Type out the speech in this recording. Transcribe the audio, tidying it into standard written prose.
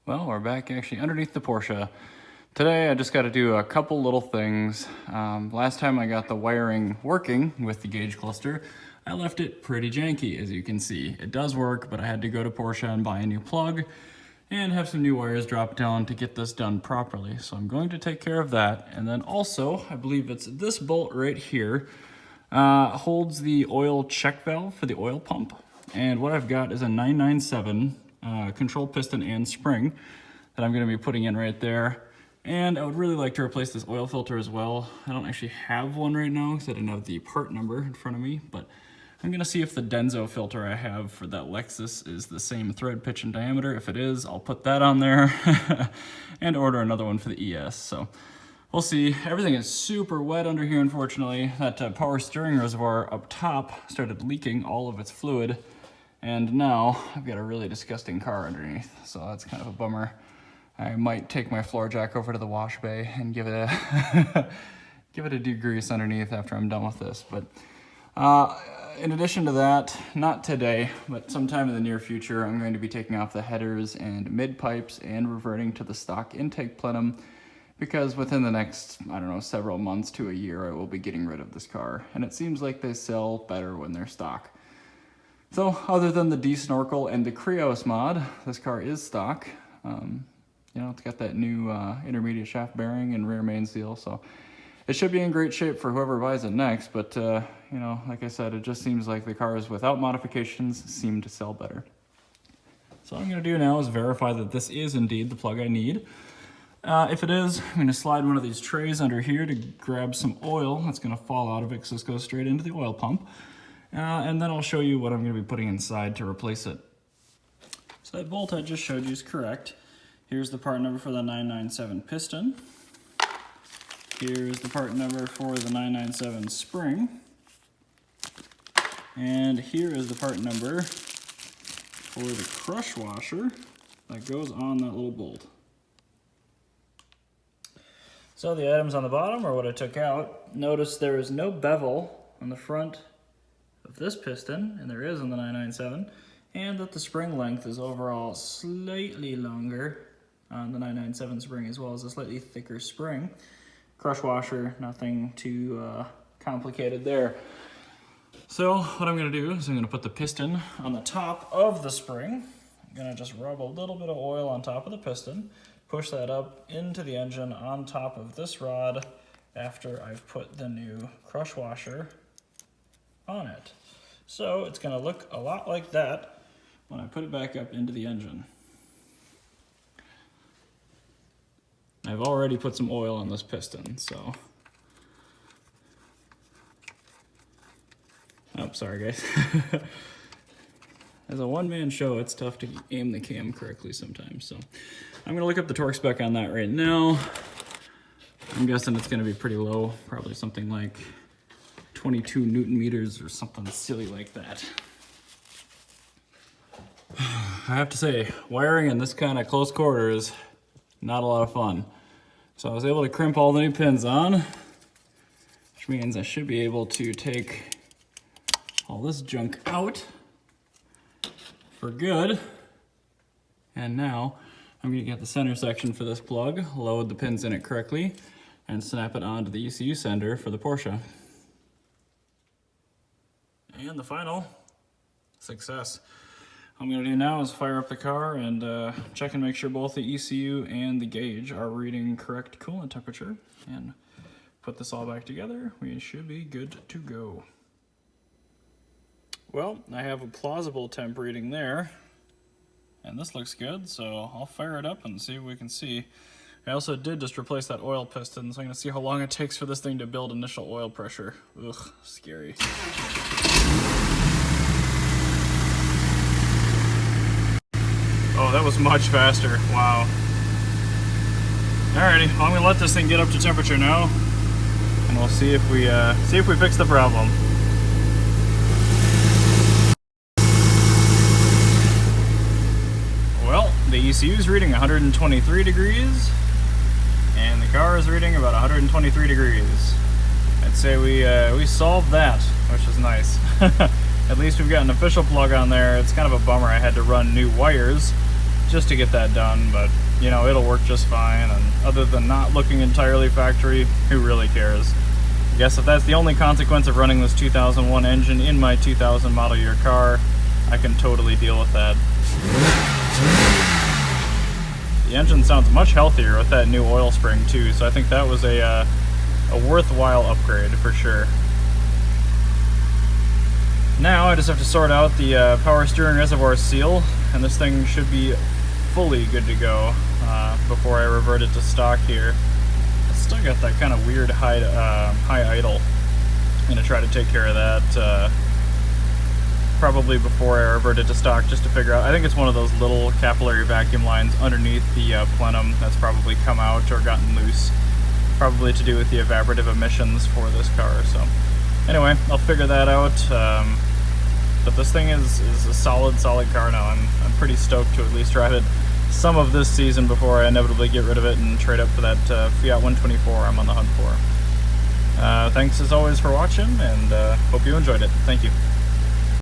Well, we're back actually underneath the Porsche. Today I just got to do a couple little things. Last time I got the wiring working with the gauge cluster, I left it pretty janky, as you can see. It does work, but I had to go to Porsche and buy a new plug and have some new wires dropped down to get this done properly. So I'm going to take care of that. And then also, I believe it's this bolt right here, holds the oil check valve for the oil pump. And what I've got is a 997 control piston and spring that I'm going to be putting in right there. And I would really like to replace this oil filter as well. I don't actually have one right now because I didn't have the part number in front of me, but I'm going to see if the Denso filter I have for that Lexus is the same thread, pitch, and diameter. If it is, I'll put that on there and order another one for the ES. So we'll see. Everything is super wet under here, unfortunately. That power steering reservoir up top started leaking all of its fluid, and now I've got a really disgusting car underneath, so that's kind of a bummer. I might take my floor jack over to the wash bay and give it a give it a degrease underneath after I'm done with this. But in addition to that, not today, but sometime in the near future, I'm going to be taking off the headers and mid pipes and reverting to the stock intake plenum, because within the next, I don't know, several months to a year, I will be getting rid of this car. And it seems like they sell better when they're stock. So other than the D-Snorkel and the Krios mod, this car is stock. You know, it's got that new intermediate shaft bearing and rear main seal, so it should be in great shape for whoever buys it next. But, you know, like I said, it just seems like the cars without modifications seem to sell better. So what I'm going to do now is verify that this is indeed the plug I need. If it is, I'm going to slide one of these trays under here to grab some oil that's going to fall out of it, because this goes straight into the oil pump. And then I'll show you what I'm going to be putting inside to replace it. So that bolt I just showed you is correct. Here's the part number for the 997 piston. Here's the part number for the 997 spring. And here is the part number for the crush washer that goes on that little bolt. So the items on the bottom are what I took out. Notice there is no bevel on the front of this piston, and there is on the 997, and that the spring length is overall slightly longer on the 997 spring, as well as a slightly thicker spring. Crush washer, nothing too complicated there. So what I'm going to do is I'm going to put the piston on the top of the spring. I'm going to just rub a little bit of oil on top of the piston, push that up into the engine on top of this rod after I've put the new crush washer on it. So it's going to look a lot like that when I put it back up into the engine. I've already put some oil on this piston, so. Oh, sorry guys. As a one-man show, it's tough to aim the cam correctly sometimes, so. I'm gonna look up the torque spec on that right now. I'm guessing it's gonna be pretty low, probably something like 22 Newton meters or something silly like that. I have to say, wiring in this kind of close quarters, not a lot of fun. So I was able to crimp all the new pins on, which means I should be able to take all this junk out for good. And now I'm gonna get the center section for this plug, load the pins in it correctly, and snap it onto the ECU sender for the Porsche. And the final success. What I'm going to do now is fire up the car and check and make sure both the ECU and the gauge are reading correct coolant temperature, and put this all back together. We should be good to go. Well, I have a plausible temp reading there, and this looks good, so I'll fire it up and see what we can see. I also did just replace that oil piston, so I'm going to see how long it takes for this thing to build initial oil pressure. Ugh, scary. Oh, that was much faster. Wow. Alrighty, well, I'm gonna let this thing get up to temperature now, and we'll see if we fix the problem. Well, the ECU is reading 123 degrees, and the car is reading about 123 degrees. I'd say we solved that, which is nice. At least we've got an official plug on there. It's kind of a bummer I had to run new wires just to get that done, but you know, it'll work just fine, and other than not looking entirely factory, who really cares? I guess if that's the only consequence of running this 2001 engine in my 2000 model year car, I can totally deal with that. The engine sounds much healthier with that new oil spring too, so I think that was a worthwhile upgrade for sure. Now I just have to sort out the power steering reservoir seal, and this thing should be fully good to go before I revert it to stock here. I still got that kind of weird high idle. I'm going to try to take care of that probably before I revert it to stock, just to figure out. I think it's one of those little capillary vacuum lines underneath the plenum that's probably come out or gotten loose. Probably to do with the evaporative emissions for this car. So anyway, I'll figure that out. But this thing is a solid car now. I'm pretty stoked to at least drive it some of this season before I inevitably get rid of it and trade up for that Fiat 124 I'm on the hunt for. Thanks as always for watching, and hope you enjoyed it. Thank you.